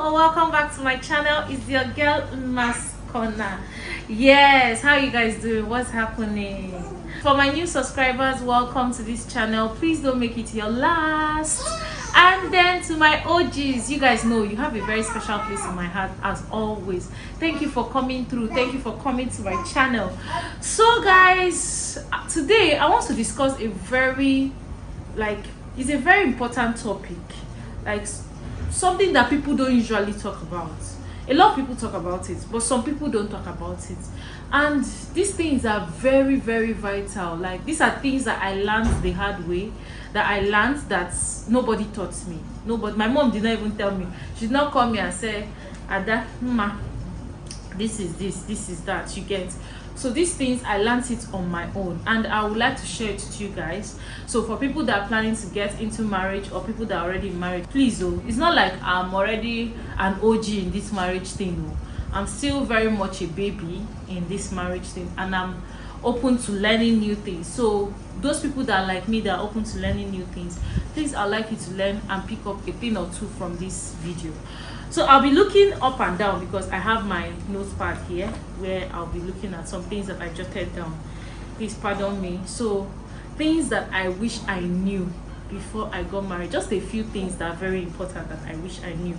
Hello, welcome back to my channel. It's your girl Scorner. Yes, how you guys doing? What's happening? For my new subscribers, welcome to this channel. Please don't make it your last. And then to my OGs, you guys know you have a very special place in my heart as always. Thank you for coming through. Thank you for coming to my channel. So guys, today I want to discuss it's a very important topic, like something that people don't usually talk about. A lot of people talk about it, but some people don't talk about it. And these things are very, very vital. Like, these are things that I learned the hard way, that nobody taught me. Nobody, my mom did not even tell me. She did not call me and say, Ada, ma, this is this is that, you get. So these things I learned it on my own, and I would like to share it with you guys. So for people that are planning to get into marriage, or people that are already married, please, it's not like I'm already an OG in this marriage thing. I'm still very much a baby in this marriage thing, and I'm open to learning new things. So those people that are like me, that are open to learning new things, please, I'd like you to learn and pick up a thing or two from this video. So I'll be looking up and down because I have my notepad here where I'll be looking at some things that I jotted down. Please pardon me. So things that I wish I knew before I got married, just a few things that are very important that I wish I knew.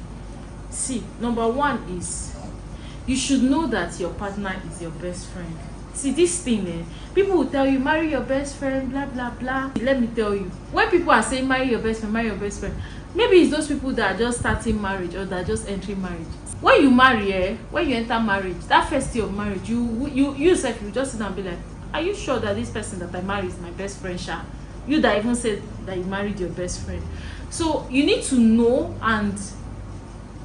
See, number one is you should know that your partner is your best friend. See, this thing, people will tell you marry your best friend, blah blah blah. Let me tell you, when people are saying marry your best friend, maybe it's those people that are just starting marriage or that are just entering marriage. When you marry, when you enter marriage, that first year of marriage, you yourself, you just sit and be like, are you sure that this person that I marry is my best friend, Sha? You that even said that you married your best friend. So you need to know and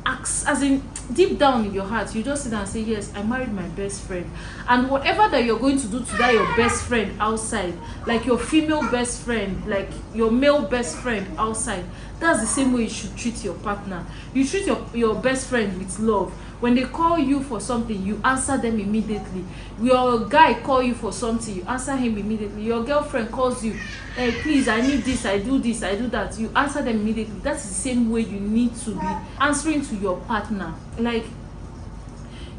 ask, as in deep down in your heart, you just sit and say, yes, I married my best friend. And whatever that you're going to do to that your best friend outside, like your female best friend, like your male best friend outside, that's the same way you should treat your partner. You treat your best friend with love. When they call you for something, you answer them immediately. Your guy call you for something, you answer him immediately. Your girlfriend calls you, hey, please, I need this, I do that, you answer them immediately. That's the same way you need to be answering to your partner. Like,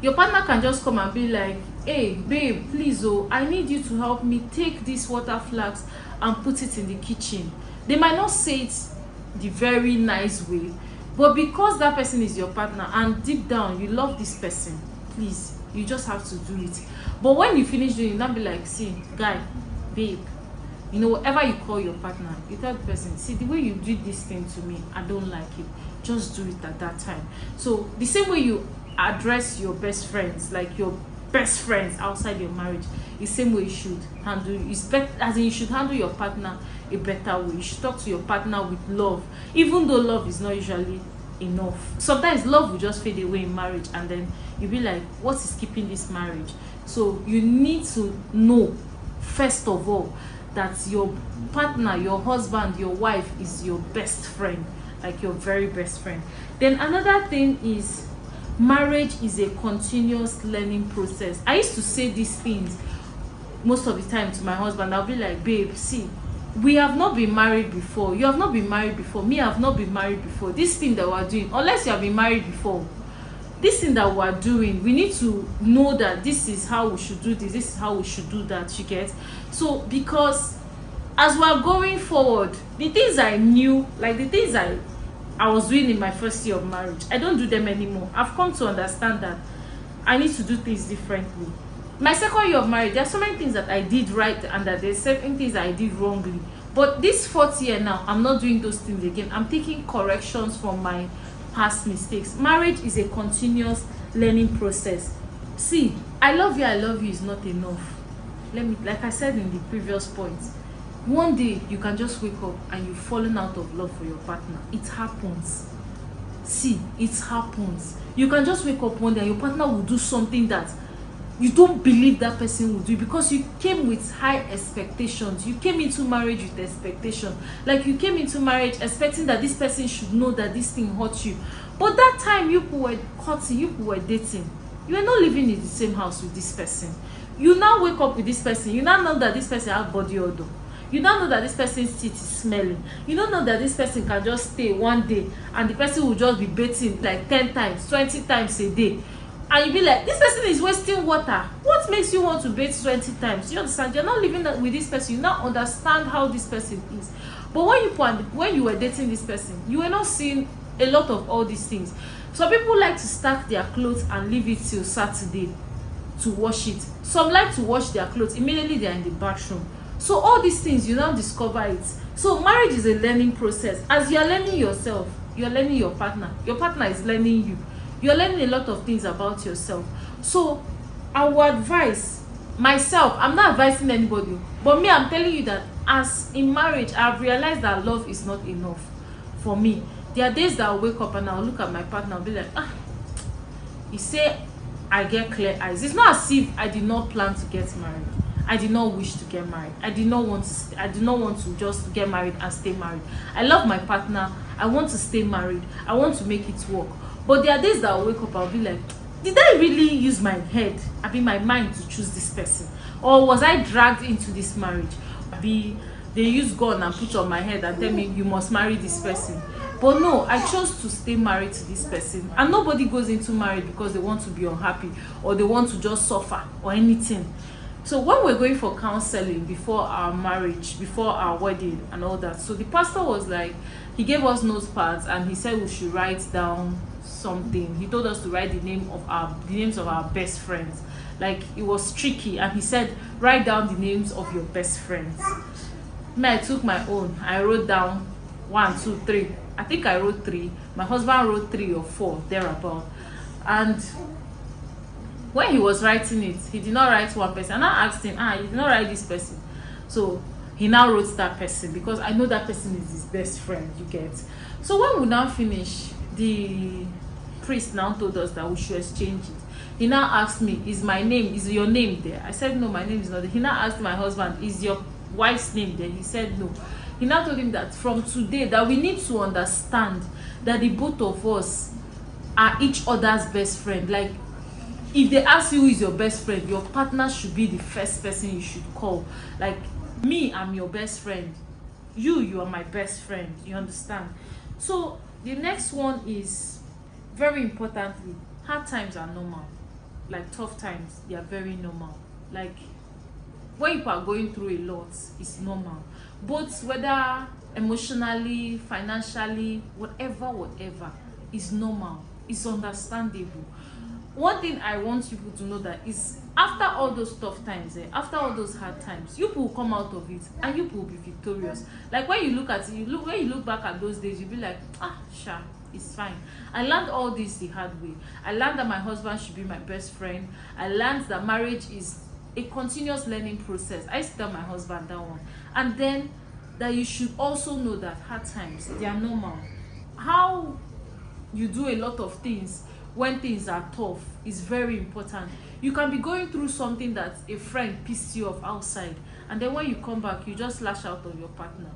your partner can just come and be like, hey babe, please, I need you to help me take this water flask and put it in the kitchen. They might not say it the very nice way, but because that person is your partner and deep down you love this person, please, you just have to do it. But when you finish doing it, not be like, see, guy, babe, you know, whatever you call your partner, you tell the person, see, the way you did this thing to me, I don't like it. Just do it at that time. So the same way you address your best friends, like your best friends outside your marriage, the same way you should handle it. As in, you should handle your partner a better way. You should talk to your partner with love, even though love is not usually enough. Sometimes love will just fade away in marriage, and then you'll be like, what is keeping this marriage? So you need to know, first of all, that your partner, your husband, your wife is your best friend, like your very best friend. Then another thing is, marriage is a continuous learning process. I used to say these things most of the time to my husband. I'll be like, babe, see, we have not been married before. You have not been married before. Me, I have not been married before. This thing that we're doing, unless you have been married before, this thing that we're doing, we need to know that this is how we should do this is how we should do that, you get. So because as we're going forward, the things I knew, like the things I was doing in my first year of marriage, I don't do them anymore. I've come to understand that I need to do things differently. My second year of marriage, there's so many things that I did right and that there's certain things I did wrongly. But this fourth year now, I'm not doing those things again. I'm taking corrections from my past mistakes. Marriage is a continuous learning process. See, I love you is not enough. Like I said in the previous point, one day you can just wake up and you've fallen out of love for your partner. It happens. See, it happens. You can just wake up one day and your partner will do something that you don't believe that person will do, because you came with high expectations. You came into marriage with expectation. Like, you came into marriage expecting that this person should know that this thing hurt you. But that time you people were courting, you people were dating, you were not living in the same house with this person. You now wake up with this person, you now know that this person has body odor. You don't know that this person's teeth is smelling. You don't know that this person can just stay one day and the person will just be bathing like 10 times, 20 times a day. And you be like, this person is wasting water. What makes you want to bathe 20 times? You understand? You're not living with this person. You now understand how this person is. But when you were dating this person, you were not seeing a lot of all these things. Some people like to stack their clothes and leave it till Saturday to wash it. Some like to wash their clothes immediately they are in the bathroom. So all these things, you now discover it. So marriage is a learning process. As you are learning yourself, you are learning your partner. Your partner is learning you. You are learning a lot of things about yourself. So I would advise myself, I'm not advising anybody, but me, I'm telling you that as in marriage, I've realized that love is not enough for me. There are days that I'll wake up and I'll look at my partner and be like, you say I get clear eyes. It's not as if I did not plan to get married. I did not wish to get married. I did not want to just get married and stay married. I love my partner. I want to stay married. I want to make it work. But there are days that I'll wake up, I'll be like, did I really use my head, my mind to choose this person? Or was I dragged into this marriage? They use gun and put on my head and tell me you must marry this person. But no, I chose to stay married to this person. And nobody goes into marriage because they want to be unhappy or they want to just suffer or anything. So when we're going for counseling before our marriage, before our wedding and all that, so the pastor was like, he gave us notepads and he said we should write down something. He told us to write the names of our best friends. Like, it was tricky, and he said write down the names of your best friends. Me, I took my own. I wrote down 1, 2, 3. I think I wrote 3. My husband wrote 3 or 4 thereabout. And when he was writing it, he did not write one person. And I asked him, you did not write this person. So he now wrote that person because I know that person is his best friend, you get. So when we now finish, the priest now told us that we should exchange it. He now asked me, is your name there? I said, no, my name is not there. He now asked my husband, is your wife's name there? He said, no. He now told him that from today, that we need to understand that the both of us are each other's best friend. Like, if they ask you who is your best friend, your partner should be the first person you should call. Like, me, I'm your best friend. You are my best friend. You understand? So the next one is, very importantly, hard times are normal. Like, tough times, they are very normal. Like, when you are going through a lot, it's normal. Both whether emotionally, financially, whatever, is normal. It's understandable. One thing I want people to know that is, after all those tough times, after all those hard times, you will come out of it and you will be victorious. Like, when you look at it, when you look back at those days, you'll be like, sure, it's fine. I learned all this the hard way. I learned that my husband should be my best friend. I learned that marriage is a continuous learning process. I used to tell my husband that one. And then that you should also know that hard times, they are normal. How you do a lot of things when things are tough is very important. You can be going through something that a friend pissed you off outside, and then when you come back, you just lash out on your partner.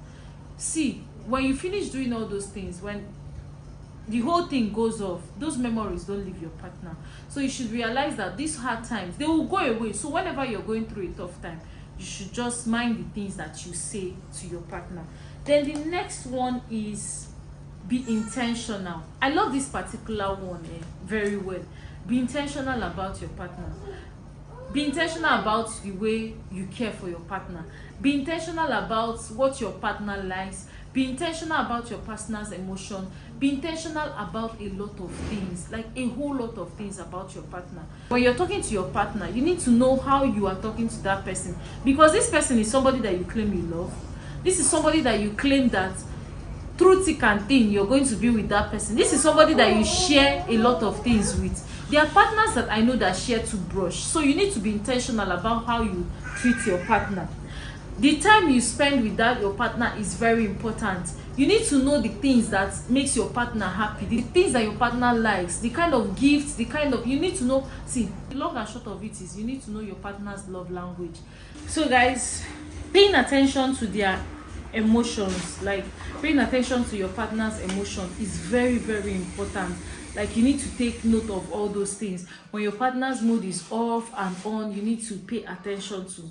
See, when you finish doing all those things, when the whole thing goes off, those memories don't leave your partner. So you should realize that these hard times, they will go away. So whenever you're going through a tough time, you should just mind the things that you say to your partner. Then the next one is, be intentional. I love this particular one very well. Be intentional about your partner. Be intentional about the way you care for your partner. Be intentional about what your partner likes. Be intentional about your partner's emotion. Be intentional about a lot of things, like a whole lot of things about your partner. When you're talking to your partner, you need to know how you are talking to that person, because this person is somebody that you claim you love. This is somebody that you claim that through thick and thin you're going to be with that person. This is somebody that you share a lot of things with. There are partners that I know that share toothbrush, so you need to be intentional about how you treat your partner. The time you spend with your partner is very important. You need to know the things that makes your partner happy, the things that your partner likes, the kind of gifts, you need to know. See, the long and short of it is, you need to know your partner's love language. So guys, paying attention to their emotions, like paying attention to your partner's emotion, is very, very important. Like, you need to take note of all those things. When your partner's mood is off and on, you need to pay attention to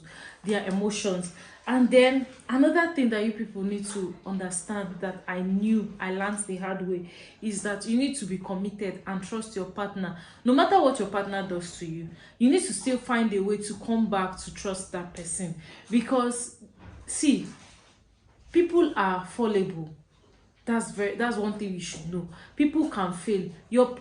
their emotions. And then another thing that you people need to understand, that I learned the hard way, is that you need to be committed and trust your partner. No matter what your partner does to you, you need to still find a way to come back to trust that person. Because see, people are fallible. That's one thing you should know. People can fail.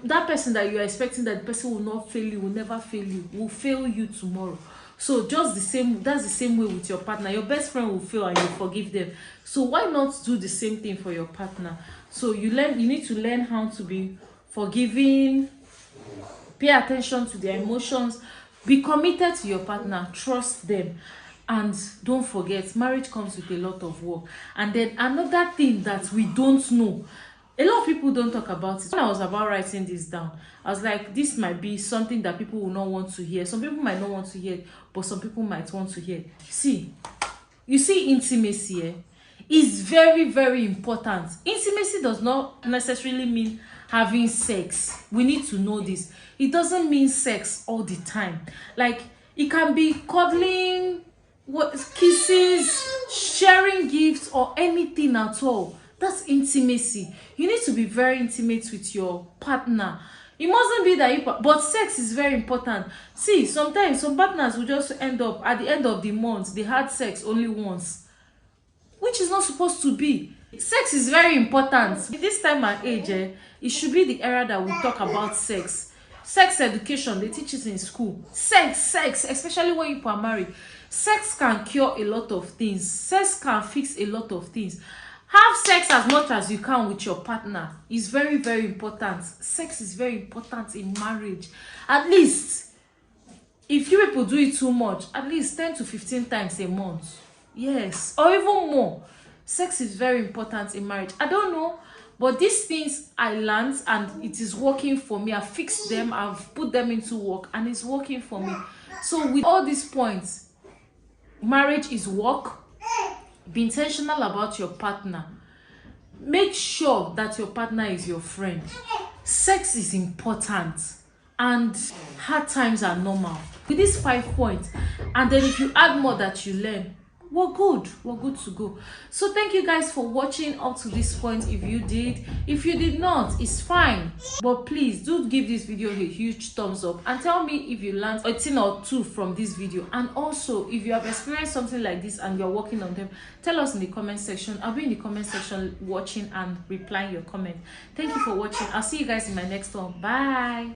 That person that you are expecting that the person will not fail you, will never fail you, will fail you tomorrow. So that's the same way with your partner. Your best friend will fail and you forgive them. So why not do the same thing for your partner? So you need to learn how to be forgiving, pay attention to their emotions, be committed to your partner, trust them. And don't forget, marriage comes with a lot of work. And then another thing that we don't know, a lot of people don't talk about it. When I was about writing this down, I was like, this might be something that people will not want to hear. Some people might not want to hear, but some people might want to hear. You see intimacy is very, very important. Intimacy does not necessarily mean having sex. We need to know this. It doesn't mean sex all the time. Like, it can be cuddling, kisses, sharing gifts, or anything at all. That's intimacy. You need to be very intimate with your partner. It mustn't be that but sex is very important. See, sometimes some partners will just end up at the end of the month, they had sex only once, which is not supposed to be. Sex is very important. This time and age, it should be the era that we talk about sex. Sex education, they teach it in school. Sex, especially when you are married. Sex can cure a lot of things. Sex can fix a lot of things. Have sex as much as you can with your partner. It's very, very important. Sex is very important in marriage. At least, if you people do it too much, at least 10 to 15 times a month. Yes, or even more. Sex is very important in marriage. I don't know, but these things I learned and it is working for me. I've fixed them, I've put them into work, and it's working for me. So with all these points, marriage is work. Be intentional about your partner. Make sure that your partner is your friend. Sex is important, and hard times are normal. With these 5 points, and then if you add more that you learn, we're good to go. So thank you guys for watching up to this point. If you did not, it's fine, but please do give this video a huge thumbs up and tell me if you learned a thing or two from this video. And also, if you have experienced something like this and you're working on them, tell us in the comment section. I'll be in the comment section watching and replying your comment. Thank you for watching. I'll see you guys in my next one. Bye.